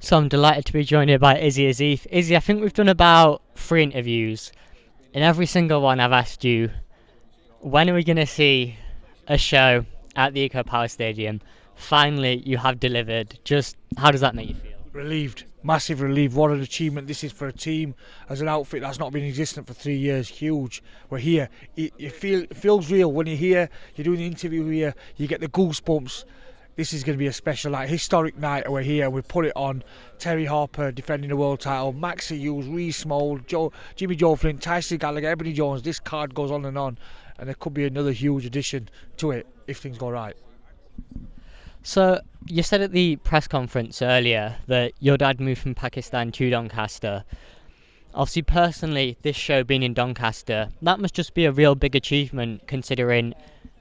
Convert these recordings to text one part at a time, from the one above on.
So I'm delighted to be joined here by Izzy Asif. Izzy, I think we've done about 3 interviews. In every single one I've asked you, when are we going to see a show at the Eco Power Stadium? Finally, you have delivered. Just how does that make you feel? Relieved, massive relief. What an achievement this is for a team as an outfit that's not been existent for 3 years. Huge. We're here. It feels real when you're here. You're doing the interview here. You get the goosebumps. This is going to be a special, historic night. We're here. We put it on. Terri, Harper defending the world title. Maxi Hughes, Reece Small, Jimmy Joe Flint, Tyson Gallagher, Ebony Jones. This card goes on, and there could be another huge addition to it if things go right. So you said at the press conference earlier that your dad moved from Pakistan to Doncaster. Obviously, personally, this show being in Doncaster, that must just be a real big achievement considering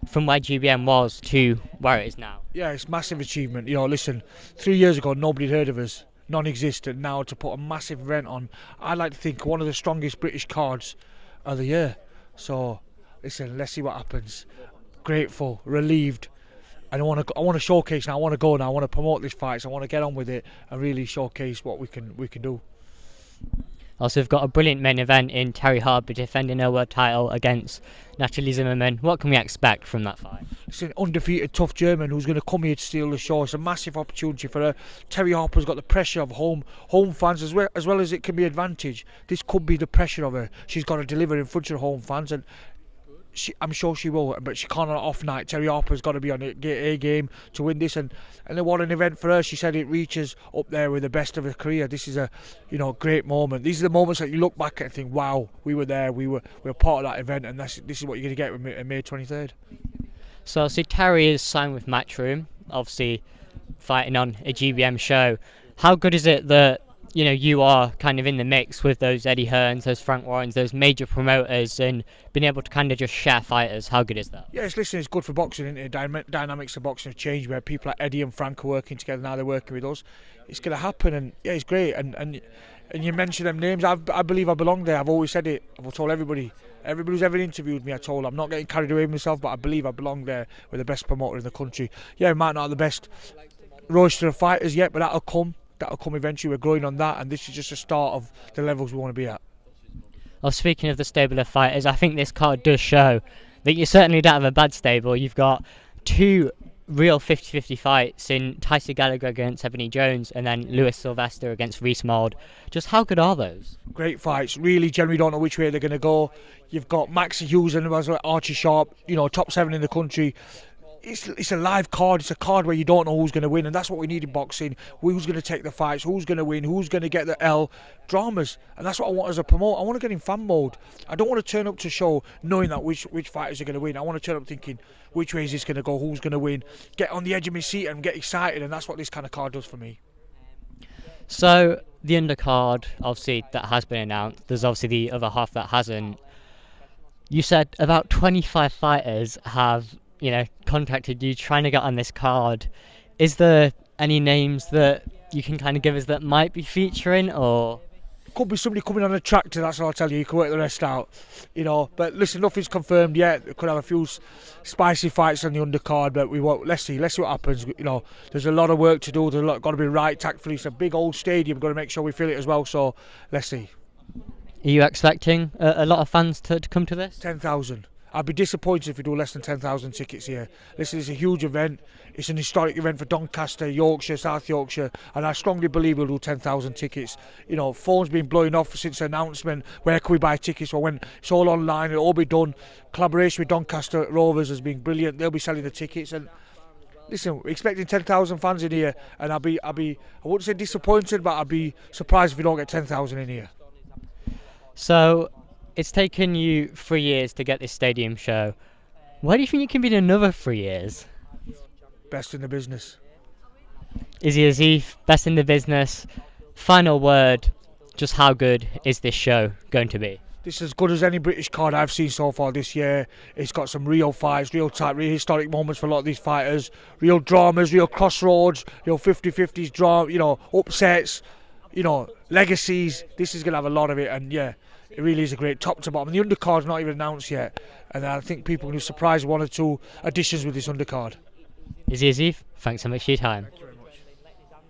from where GBM was to where it is now. Yeah, it's a massive achievement. Listen, 3 years ago, nobody had heard of us. Non-existent. Now to put a massive event on, I'd like to think one of the strongest British cards of the year. So, listen, let's see what happens. Grateful, relieved. And I want to showcase now. I want to go now. I want to promote this fight. So I want to get on with it and really showcase what we can do. Also, we've got a brilliant main event in Terri Harper defending her world title against Natalie Zimmerman. What can we expect from that fight? It's an undefeated, tough German who's going to come here to steal the show. It's a massive opportunity for her. Terri Harper's got the pressure of home fans as well as it can be advantage. This could be the pressure of her. She's got to deliver in front of home fans, and I'm sure she will, but she can't on an off night. Terri Harper's got to be on a game to win this, and what an event for her. She said it reaches up there with the best of her career. This is a great moment. These are the moments that you look back at and think, wow, we were there, we were part of that event, and this is what you're going to get with May 23rd. So obviously Terri is signed with Matchroom, obviously fighting on a GBM show. How good is it that you are kind of in the mix with those Eddie Hearns, those Frank Warrens, those major promoters, and being able to kind of just share fighters? How good is that? Yes, listen, it's good for boxing, isn't it? Dynamics of boxing have changed where people like Eddie and Frank are working together. Now they're working with us. It's going to happen, and yeah, it's great. And you mention them names. I believe I belong there. I've always said it. I've told everybody who's ever interviewed me, I told I'm not getting carried away with myself, but I believe I belong there with the best promoter in the country. Yeah, we might not have the best roster of fighters yet, but that'll come. That'll come eventually. We're growing on that, and this is just a start of the levels we want to be at. Well, speaking of the stable of fighters, I think this card does show that you certainly don't have a bad stable. You've got two real 50-50 fights in Tyson Gallagher against Ebony Jones and then Lewis Sylvester against Reece Mould. Just how good are those? Great fights. Really, generally don't know which way they're going to go. You've got Maxi Hughes and Archie Sharp, top 7 in the country. It's a live card. It's a card where you don't know who's going to win, and that's what we need in boxing. Who's going to take the fights? Who's going to win? Who's going to get the L? Dramas, and that's what I want as a promoter. I want to get in fan mode. I don't want to turn up to show knowing that which fighters are going to win. I want to turn up thinking which way is this going to go? Who's going to win? Get on the edge of my seat and get excited, and that's what this kind of card does for me. So the undercard, obviously, that has been announced. There's obviously the other half that hasn't. You said about 25 fighters have contacted you trying to get on this card. Is there any names that you can kind of give us that might be featuring, or? Could be somebody coming on a tractor, that's all I'll tell you. You can work the rest out, But listen, nothing's confirmed yet. We could have a few spicy fights on the undercard, but we won't. Let's see what happens. There's a lot of work to do. There's got to be right tactfully. It's a big old stadium. We've got to make sure we fill it as well. So let's see. Are you expecting a lot of fans to come to this? 10,000. I'd be disappointed if we do less than 10,000 tickets here. Listen, it's a huge event. It's an historic event for Doncaster, Yorkshire, South Yorkshire, and I strongly believe we'll do 10,000 tickets. Phones been blowing off since the announcement. Where can we buy tickets? Well, when it's all online, it'll all be done. Collaboration with Doncaster Rovers has been brilliant. They'll be selling the tickets, and listen, we're expecting 10,000 fans in here, and I wouldn't say disappointed, but I'd be surprised if we don't get 10,000 in here. So, it's taken you 3 years to get this stadium show. Why do you think you can be in another 3 years? Best in the business. Izzy Asif, best in the business. Final word, just how good is this show going to be? This is as good as any British card I've seen so far this year. It's got some real fights, real tight, real historic moments for a lot of these fighters. Real dramas, real crossroads, 50-50s drama, upsets, legacies. This is going to have a lot of it, and yeah. It really is a great top to bottom. The undercard's not even announced yet, and I think people will be surprised with 1 or 2 additions with this undercard. Izzy Asif, thanks so much for your time.